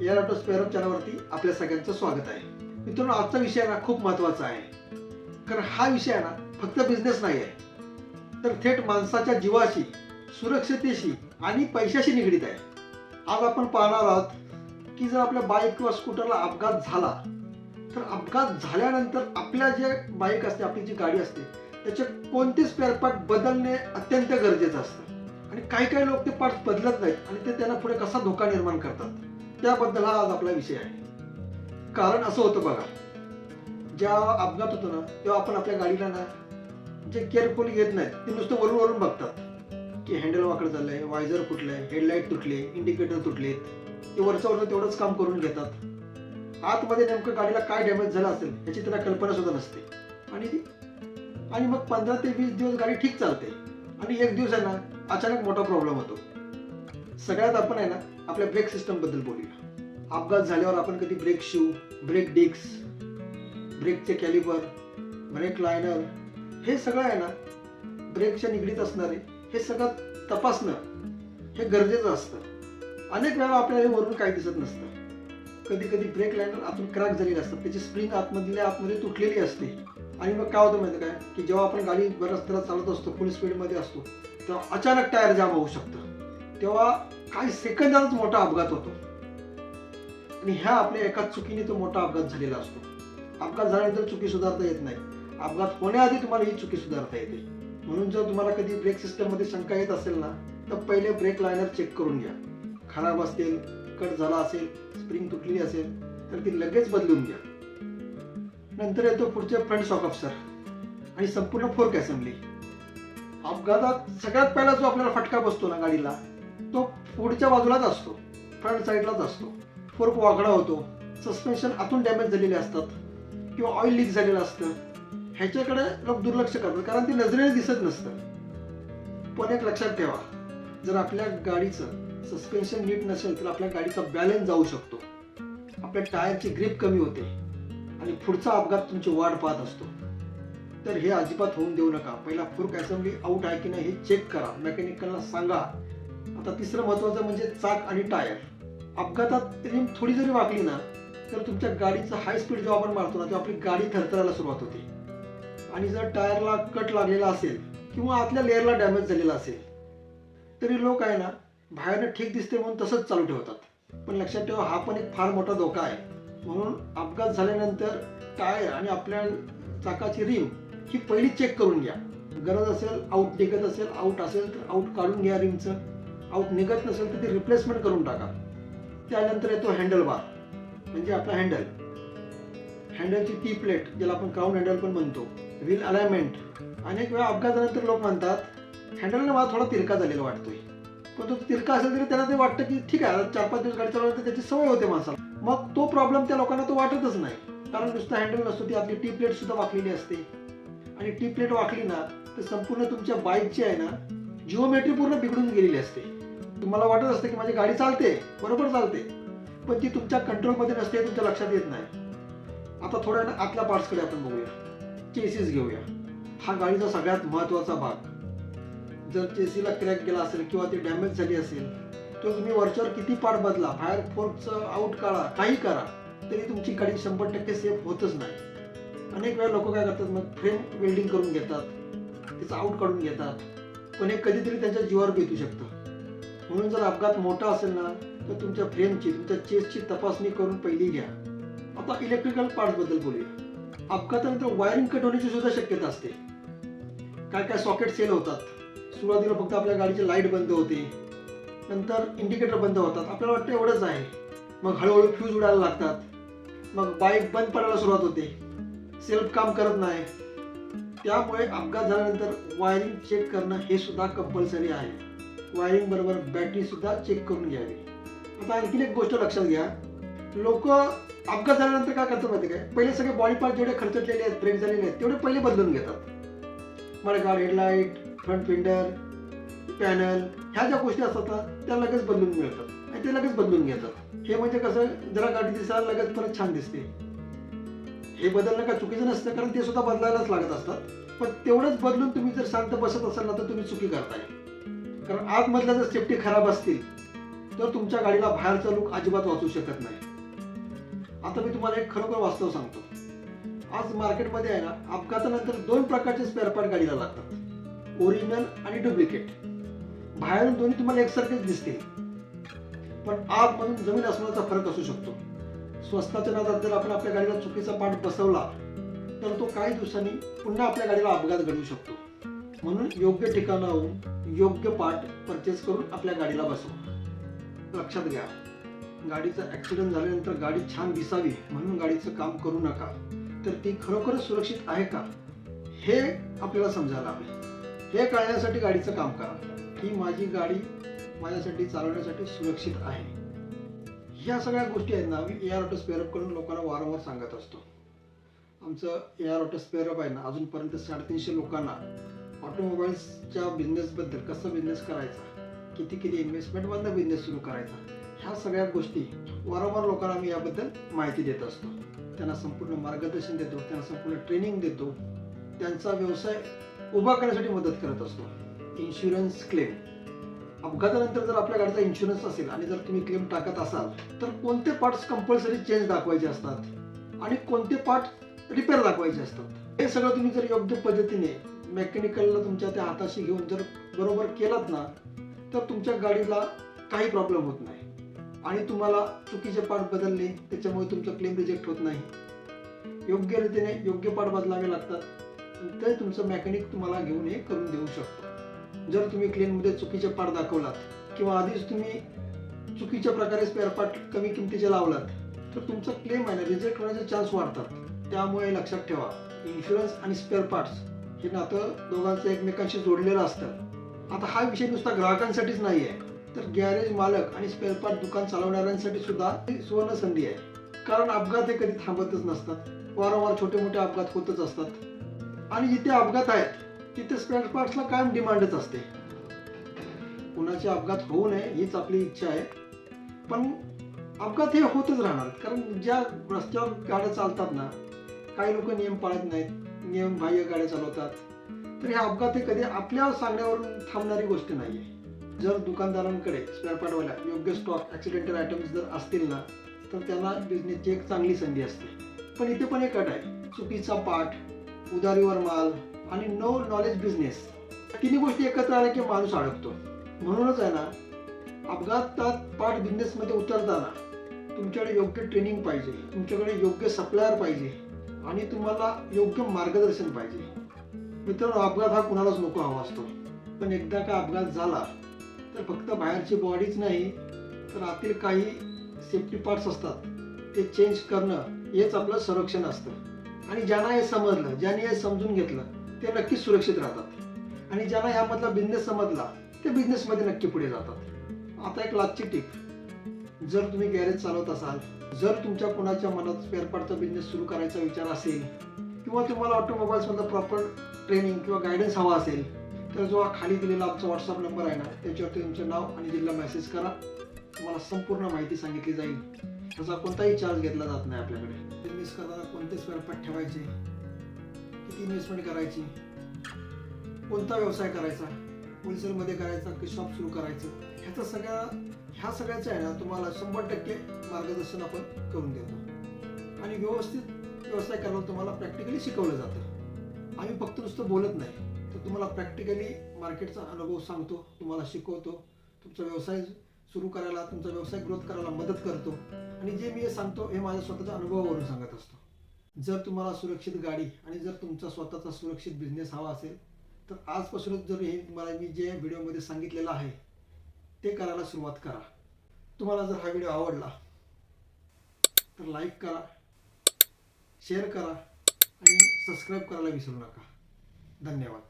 या auto spare चॅनलवरती आपल्या सगळ्यांचं स्वागत आहे. मित्रांनो, आजचा विषय ना खूप महत्त्वाचा आहे. कारण हा विषय ना फक्त बिझनेस नाही आहे, तर थेट माणसाच्या जीवाशी, सुरक्षिततेशी आणि पैशाशी निगडीत आहे. आज आपण पाहणार आहोत की जर आपल्या बाईक किंवा स्कूटरला अपघात झाला, तर अपघात झाल्यानंतर आपल्या जे बाईक असते, आपली जी गाडी असते, त्याचे कोणते स्पेअर पार्ट बदलणे अत्यंत गरजेचं असतं. आणि काही काही लोक ते पार्ट्स बदलत नाहीत आणि ते त्यांना पुढे कसा धोका निर्माण करतात, त्याबद्दल हा आज आपला विषय आहे. कारण असं होतं बघा, जेव्हा अपघात होतो ना तेव्हा आपण आपल्या गाडीला ना जे केअरफुली येत नाहीत ते नुसतं वरून वरून बघतात की हँडल वाकडं झालंय, वायझर फुटलंय, हेडलाईट तुटले, इंडिकेटर तुटलेत. ते वरचं तेवढंच काम करून घेतात. आतमध्ये नेमकं गाडीला काय डॅमेज झालं असेल याची त्यांना कल्पना सुद्धा नसते. आणि मग 15 ते 20 दिवस गाडी ठीक चालते आणि एक दिवस आहे ना अचानक मोठा प्रॉब्लेम होतो. सगळ्यात आपण आहे ना आपल्या ब्रेक सिस्टम बद्दल बोलूया. अपघात झाल्यावर आपण कधी ब्रेक शू, ब्रेक डिस्क, ब्रेकचे कॅलिपर, ब्रेक लायनर हे सगळं आहे ना ब्रेकच्या निगडीत असणारे हे सगळं तपासणं हे गरजेचं असतं. अनेक वेळा आपल्याला वरून काही दिसत नसतं. कधी कधी ब्रेक लायनर आतून क्रॅक झालेले असतात, त्याची स्प्रिंग आतमध्ये तुटलेली असते. आणि मग काय होतं माहिती काय की जेव्हा आपण गाडी बऱ्याच तरह चालत असतो, फुल स्पीडमध्ये असतो, तेव्हा अचानक टायर जाम होऊ शकतं. तेव्हा काही सेकंदातच मोठा अपघात होतो आणि ह्या आपल्या एकाच चुकीने तो मोठा अपघात झालेला असतो. अपघात झाल्यानंतर चुकी सुधारता येत नाही. अपघात होण्याआधी तुम्हाला ही चुकी सुधारता येते. म्हणून जर तुम्हाला कधी ब्रेक सिस्टम मध्ये शंका येत असेल ना, तर पहिले ब्रेक लायनर चेक करून घ्या. खराब असतील, कट झाला असेल, स्प्रिंग तुटली असेल तर ती लगेच बदलून घ्या. नंतर येतो पुढचे फ्रंट शॉक अब्सर आणि संपूर्ण फोर्क असेंब्ली. अपघातात सगळ्यात पहिला जो आपल्याला फटका बसतो ना गाडीला, तो पुढच्या बाजूलाच असतो, फ्रंट साईडलाच असतो. फोर्क वाकडा होतो, सस्पेन्शन आतून डॅमेज झालेले असतात किंवा ऑइल लीक झालेलं असतं. ह्याच्याकडे लोक दुर्लक्ष करतात कारण ते नजरेने दिसत नसतं. पण एक लक्षात ठेवा, जर आपल्या गाडीचं सस्पेन्शन नीट नसेल तर आपल्या गाडीचा बॅलन्स जाऊ शकतो, आपल्या टायरची ग्रिप कमी होते आणि पुढचा अपघात तुमची वाट पाहत असतो. तर हे अजिबात होऊन देऊ नका. पहिला फोर्क असेंब्ली आउट आहे की नाही हे चेक करा, मेकॅनिकलला सांगा. आता तिसरं महत्त्वाचं म्हणजे चाक आणि टायर. अपघातात रिम थोडी जरी वाकली ना तर तुमच्या गाडीचा हाय स्पीड जेव्हा आपण मारतो ना तेव्हा आपली गाडी थरथरायला सुरुवात होते. आणि जर टायरला कट लागलेला असेल किंवा आतल्या लेअरला डॅमेज झालेला असेल तरी लोक आहे ना बाहेरनं ठीक दिसते म्हणून तसंच चालू ठेवतात. पण लक्षात ठेवा, हा पण एक फार मोठा धोका आहे. म्हणून अपघात झाल्यानंतर टायर आणि आपल्या चाकाची रिम ही पहिली चेक करून घ्या. गरज असेल, आऊट निघत असेल, आऊट असेल तर आऊट काढून घ्या रिमचं. आऊट निघत नसेल तर ती रिप्लेसमेंट करून टाका. त्यानंतर येतो हँडल बार, म्हणजे आपला हँडलची टी प्लेट, ज्याला आपण क्राऊन हँडल पण म्हणतो. Wheel alignment. अनेक वेळा अपघातानंतर लोक म्हणतात हँडलने मला थोडा तिरका झालेला वाटतोय. पण तो तिरका असेल तरी त्यांना ते वाटतं की ठीक आहे, 4-5 दिवस गाडी चालवल्यानंतर त्याची सवय होते माणसाला. मग तो प्रॉब्लेम त्या लोकांना तो वाटतच नाही, कारण नुसतं हँडल नसतो, ती आपली टी प्लेट सुद्धा वाकलेली असते. आणि टी प्लेट वाकली ना तर संपूर्ण तुमच्या बाईकची आहे ना जिओमेट्री पूर्ण बिघडून गेलेली असते. तुम्हाला वाटत असतं की माझी गाडी चालते, बरोबर चालते, पण ती तुमच्या कंट्रोलमध्ये नसते, तुमच्या लक्षात येत नाही. आता थोड्या आतल्या पार्ट्सकडे आपण बघूया. चेसिस घेऊया. हा गाडीचा सगळ्यात महत्त्वाचा भाग. जर चेसीला क्रॅक गेला असेल किंवा ती डॅमेज झाली असेल तर तुम्ही वरच्यावर किती पार्ट बदला, बाहेर फोर्कचं आऊट काढा, काही करा, तरी तुमची गाडी 100% सेफ होतच नाही. अनेक वेळा लोक काय करतात, मग फ्रेम वेल्डिंग करून घेतात, त्याचं आऊट काढून घेतात, पण हे कधीतरी त्यांच्या जीवावर बेतू शकतं. म्हणून जर अपघात मोठा असेल ना तर तुमच्या फ्रेमची, तुमच्या चेसची तपासणी करून पहिली घ्या. आता इलेक्ट्रिकल पार्ट बद्दल बोलूया. अपघातानंतर वायरिंग कट होण्याची सुद्धा शक्यता असते. काय काय सॉकेट सेल होतात. सुरुवातीला फक्त आपल्या गाडीची लाईट बंद होते, नंतर इंडिकेटर बंद होतात, आपल्याला वाटतं एवढंच आहे. मग हळूहळू फ्यूज उडायला लागतात, मग बाईक बंद पडायला सुरुवात होते, सेल्फ काम करत नाही. त्यामुळे अपघात झाल्यानंतर वायरिंग चेक करणं हे सुद्धा कंपल्सरी आहे. वायरिंग बरोबर बॅटरी सुद्धा चेक करून घ्यावी. आता आणखीन एक गोष्ट लक्षात घ्या, लोक अपघात झाल्यानंतर काय करतात माहिती काय, पहिले सगळे बॉडी पार्ट जेवढे खरचटलेले आहेत, ब्रेक झालेले आहेत तेवढे पहिले बदलून घेतात. Mudguard, headlight, front fender, panel, ह्या ज्या गोष्टी असतात ना त्या लगेच बदलून मिळतात आणि ते लगेच बदलून घेतात. हे म्हणजे कसं, जरा गाडी दिसायला लगेच परत छान दिसते. हे बदलणं काय चुकीचं नसतं, कारण ते सुद्धा बदलायलाच लागत असतात. पण तेवढंच बदलून तुम्ही जर शांत बसत असाल ना तर तुम्ही चुकी करताय. कारण आतमधल्या जर सेफ्टी खराब असतील तर तुमच्या गाडीला बाहेरचा लुक अजिबात वाचू शकत नाही. आता मी तुम्हाला एक खरोखर वास्तव सांगतो. आज मार्केटमध्ये आहे ना, अपघातानंतर 2 प्रकारचे स्पेअर पार्ट गाडीला लागतात, ओरिजिनल आणि डुप्लिकेट. बाहेरून दोन्ही तुम्हाला एकसारखेच दिसतील, पण आतमधून जमीन आसमानाचा फरक असू शकतो. स्वस्ताच्या नादात जर आपण आपल्या गाडीला चुकीचा पार्ट बसवला तर तो काही दिवसांनी पुन्हा आपल्या गाडीला अपघात घडवू शकतो. म्हणून योग्य ठिकाणाहून योग्य पार्ट परचेस करून आपल्या गाडीला बसवा. लक्षात घ्या, गाडीचा ॲक्सिडेंट झाल्यानंतर गाडी छान दिसावी म्हणून गाडीचं काम करू नका, तर ती खरोखरच सुरक्षित आहे का हे आपल्याला समजायला हवे. हे कळण्यासाठी गाडीचं काम करा की माझी गाडी माझ्यासाठी चालवण्यासाठी सुरक्षित आहे. ह्या सगळ्या गोष्टी आहेत ना, मी AR ऑटो स्पेअर अप करून लोकांना वारंवार सांगत असतो. आमचं AR ऑटो स्पेअर अप आहे ना, अजूनपर्यंत 350 लोकांना ऑटोमोबाईल्सच्या बिझनेसबद्दल, कसं बिझनेस करायचा, किती इन्व्हेस्टमेंटमधनं बिझनेस सुरू करायचा, ह्या सगळ्या गोष्टी वारंवार लोकांना मी याबद्दल माहिती देत असतो. त्यांना संपूर्ण मार्गदर्शन देतो, त्यांना संपूर्ण ट्रेनिंग देतो, त्यांचा व्यवसाय उभा करण्यासाठी मदत करत असतो. इन्शुरन्स क्लेम, अपघातानंतर जर आपल्या गाडीचा इन्शुरन्स असेल आणि जर तुम्ही क्लेम टाकत असाल तर कोणते पार्ट्स कंपल्सरी चेंज दाखवायचे असतात आणि कोणते पार्ट रिपेअर दाखवायचे असतात, हे सगळं तुम्ही जर योग्य पद्धतीने मेकॅनिकलला तुमच्या त्या हाताशी घेऊन जर बरोबर केलात ना, तर तुमच्या गाडीला काही प्रॉब्लेम होत नाही आणि तुम्हाला चुकीचे पार्ट बदलले त्याच्यामुळे तुमचा क्लेम रिजेक्ट होत नाही. योग्य रीतीने योग्य पार्ट बदलावे लागतात, तर तुमचं मेकॅनिक तुम्हाला घेऊन हे करून देऊ शकतो. जर तुम्ही क्लेममध्ये चुकीचे पार्ट दाखवलात किंवा आधीच तुम्ही चुकीच्या प्रकारे स्पेअर पार्ट कमी किमतीचे लावलात तर तुमचा क्लेम आहे ना, रिजेक्ट होण्याचे चान्स वाढतात. त्यामुळे लक्षात ठेवा, इन्शुरन्स आणि स्पेअर पार्ट्स हे नातं दोघांचं एकमेकांशी जोडलेलं असतं. आता हा विषय नुसता ग्राहकांसाठीच नाही आहे, तर गॅरेज मालक आणि स्पेअर पार्ट दुकान चालवणाऱ्यांसाठी सुद्धा ही सुवर्ण संधी आहे. कारण अपघात हे कधी थांबतच नसतात, वारंवार छोटे मोठे अपघात होतच असतात आणि जिथे अपघात आहेत तिथे स्पेअर पार्ट्सला कायम डिमांडच असते. कुणाचे अपघात होऊ नये हीच आपली इच्छा आहे, पण अपघात हे होतच राहणार. कारण ज्या रस्त्यावर गाड्या चालतात ना, काही लोक नियम पाळत नाहीत, नियमबाह्य गाड्या चालवतात, तर हे अपघात हे कधी आपल्या सांगण्यावरून थांबणारी गोष्ट नाही आहे. जर दुकानदारांकडे स्पेअर पार्टवाल्या योग्य स्टॉक ॲक्सिडेंटल आयटम्स जर असतील ना, तर त्यांना बिझनेसची एक चांगली संधी असते. पण इथे पण एक अट आहे, चुकीचा पार्ट, उधारीवर माल आणि नो नॉलेज बिझनेस, तिन्ही गोष्टी एकत्र आल्या की माणूस अडकतो. म्हणूनच आहे ना, अपघातात पार्ट बिझनेसमध्ये उतरताना तुमच्याकडे योग्य ट्रेनिंग पाहिजे, तुमच्याकडे योग्य सप्लायर पाहिजे आणि तुम्हाला योग्य मार्गदर्शन पाहिजे. मित्रांनो, अपघात हा कुणालाच नको हवा असतो, पण एकदा का अपघात झाला तर फक्त बाहेरची बॉडीच नाही तर आतील काही सेफ्टी पार्ट्स असतात ते चेंज करणं हेच आपलं संरक्षण असतं. आणि ज्यांना हे समजलं, ज्यांनी हे समजून घेतलं ते नक्कीच सुरक्षित राहतात आणि ज्यांना ह्यामधला बिझनेस समजला ते बिझनेसमध्ये नक्की पुढे जातात. आता एक लाचची टिप, जर तुम्ही गॅरेज चालवत असाल, जर तुमच्या कोणाच्या मनात स्पेअर पार्टचा बिझनेस सुरू करायचा विचार असेल किंवा तुम्हाला ऑटोमोबाईल्समधलं प्रॉपर ट्रेनिंग किंवा गायडन्स हवा असेल, तर जो खाली दिलेला आमचा व्हॉट्सअप नंबर आहे ना, त्याच्यावरती तुमचं नाव आणि जिल्हा मेसेज करा. तुम्हाला संपूर्ण माहिती सांगितली जाईल. त्याचा कोणताही चार्ज घेतला जात नाही आपल्याकडे. बिझनेस करताना कोणते स्पेअर पार्ट ठेवायचे, किती इन्व्हेस्टमेंट करायची, कोणता व्यवसाय करायचा, होलसेलमध्ये करायचा की शॉप सुरू करायचं, ह्या सगळ्याचं आहे ना, तुम्हाला 100% मार्गदर्शन आपण करून देतो आणि व्यवस्थित व्यवसाय करायला तुम्हाला प्रॅक्टिकली शिकवलं जातं. आम्ही फक्त नुसतं बोलत नाही, तर तुम्हाला प्रॅक्टिकली मार्केटचा अनुभव सांगतो, तुम्हाला शिकवतो, तुमचा व्यवसाय सुरू करायला, तुमचा व्यवसाय ग्रोथ करायला मदत करतो आणि जे मी हे सांगतो हे माझ्या स्वतःच्या अनुभवावरून सांगत असतो. जर तुम्हाला सुरक्षित गाडी आणि जर तुमचा स्वतःचा सुरक्षित बिझनेस हवा असेल तर आजपासूनच जर हे मला मी जे व्हिडिओमध्ये सांगितलेलं आहे ते करायला सुरुवात करा. तुम्हाला जर हा व्हिडिओ आवडला तर लाईक करा, शेअर करा आणि सबस्क्राईब करायला विसरू नका. धन्यवाद.